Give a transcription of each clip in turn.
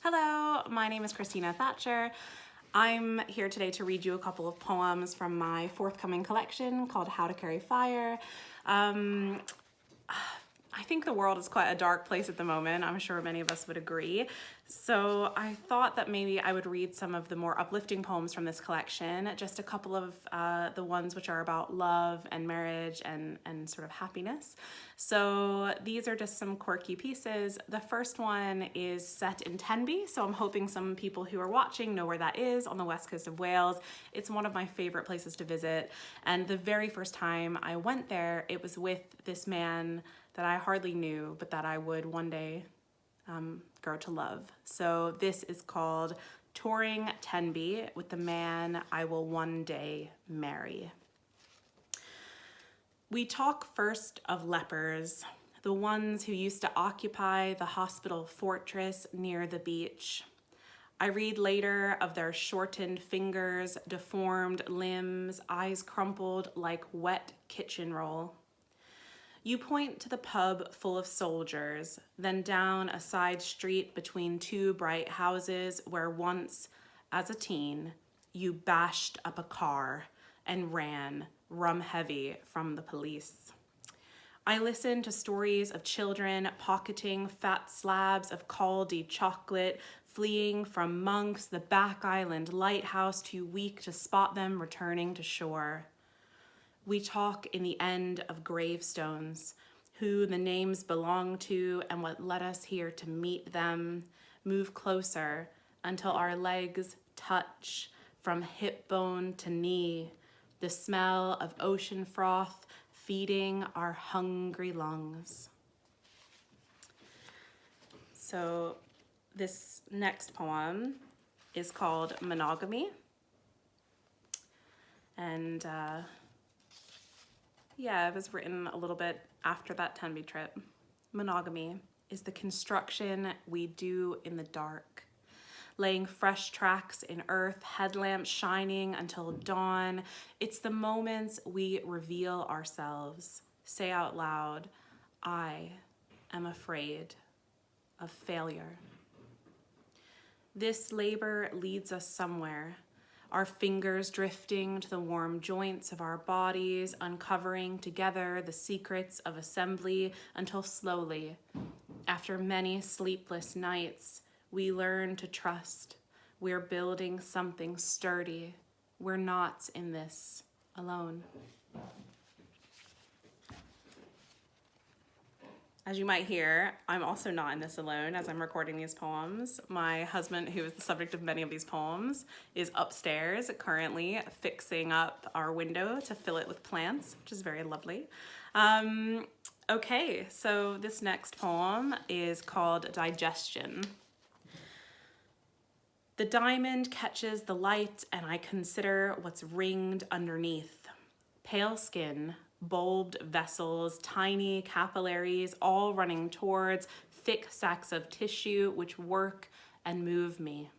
Hello, my name is Christina Thatcher. I'm here today to read you a couple of poems from my forthcoming collection called How to Carry Fire. I think the world is quite a dark place at the moment. I'm sure many of us would agree. So I thought that maybe I would read some of the more uplifting poems from this collection, just a couple of the ones which are about love and marriage and sort of happiness. So these are just some quirky pieces. The first one is set in Tenby, so I'm hoping some people who are watching know where that is on the west coast of Wales. It's one of my favorite places to visit, and the very first time I went there, it was with this man that I hardly knew, but that I would one day grow to love. So this is called Touring Tenby with the Man I Will One Day Marry. We talk first of lepers, the ones who used to occupy the hospital fortress near the beach. I read later of their shortened fingers, deformed limbs, eyes crumpled like wet kitchen roll. You point to the pub full of soldiers, then down a side street between two bright houses where once, as a teen, you bashed up a car and ran, rum heavy, from the police. I listen to stories of children pocketing fat slabs of Caldi chocolate, fleeing from Monk's, the back island lighthouse, too weak to spot them returning to shore. We talk in the end of gravestones, who the names belong to and what led us here to meet them, move closer until our legs touch from hip bone to knee, the smell of ocean froth feeding our hungry lungs. So this next poem is called Monogamy. And yeah, it was written a little bit after that Tenby trip. Monogamy is the construction we do in the dark, laying fresh tracks in earth, headlamps shining until dawn. It's the moments we reveal ourselves, say out loud, I am afraid of failure. This labor leads us somewhere, our fingers drifting to the warm joints of our bodies, uncovering together the secrets of assembly until slowly, after many sleepless nights, we learn to trust. We're building something sturdy. We're not in this alone. As you might hear, I'm also not in this alone as I'm recording these poems. My husband, who is the subject of many of these poems, is upstairs currently fixing up our window to fill it with plants, which is very lovely. Okay, so this next poem is called Digestion. The diamond catches the light and I consider what's ringed underneath. Pale skin, bulbed vessels, tiny capillaries, all running towards thick sacks of tissue which work and move me.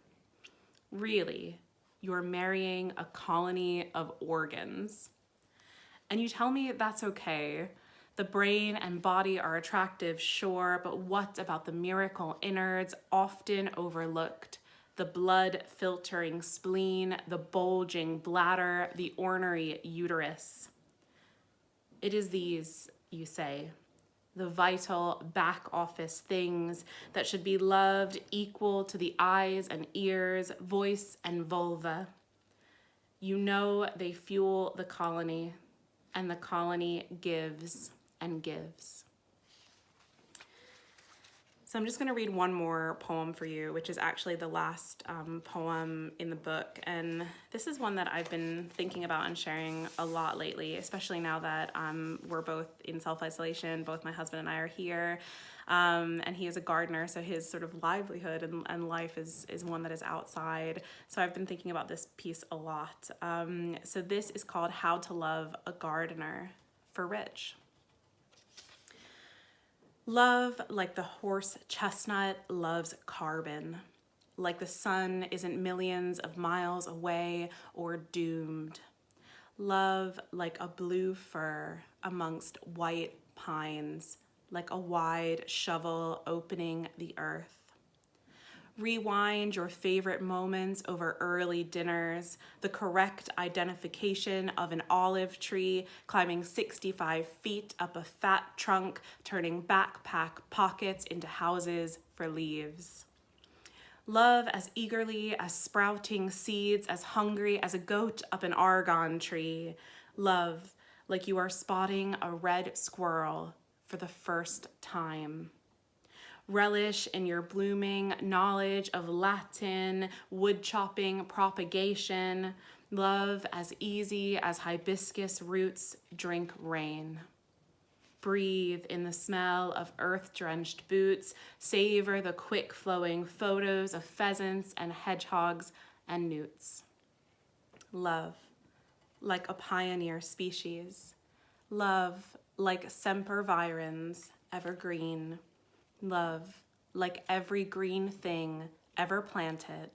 Really, you're marrying a colony of organs. And you tell me that's okay. The brain and body are attractive, sure, but what about the miracle innards, often overlooked? The blood-filtering spleen, the bulging bladder, the ornery uterus. It is these, you say, the vital back office things that should be loved equal to the eyes and ears, voice and vulva. You know they fuel the colony, and the colony gives and gives. So I'm just going to read one more poem for you, which is actually the last poem in the book. And this is one that I've been thinking about and sharing a lot lately, especially now that we're both in self-isolation. Both my husband and I are here, and he is a gardener, so his sort of livelihood and life is one that is outside. So I've been thinking about this piece a lot. So this is called How to Love a Gardener for Rich. Love, like the horse chestnut, loves carbon. Like the sun isn't millions of miles away or doomed. Love, like a blue fur amongst white pines, like a wide shovel opening the earth. Rewind your favorite moments over early dinners, the correct identification of an olive tree, climbing 65 feet up a fat trunk, turning backpack pockets into houses for leaves. Love as eagerly as sprouting seeds, as hungry as a goat up an argon tree. Love like you are spotting a red squirrel for the first time. Relish in your blooming knowledge of Latin, wood chopping propagation. Love as easy as hibiscus roots drink rain. Breathe in the smell of earth-drenched boots. Savor the quick-flowing photos of pheasants and hedgehogs and newts. Love like a pioneer species. Love like sempervirens, evergreen. Love like every green thing ever planted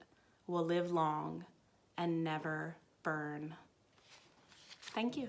will live long and never burn. Thank you.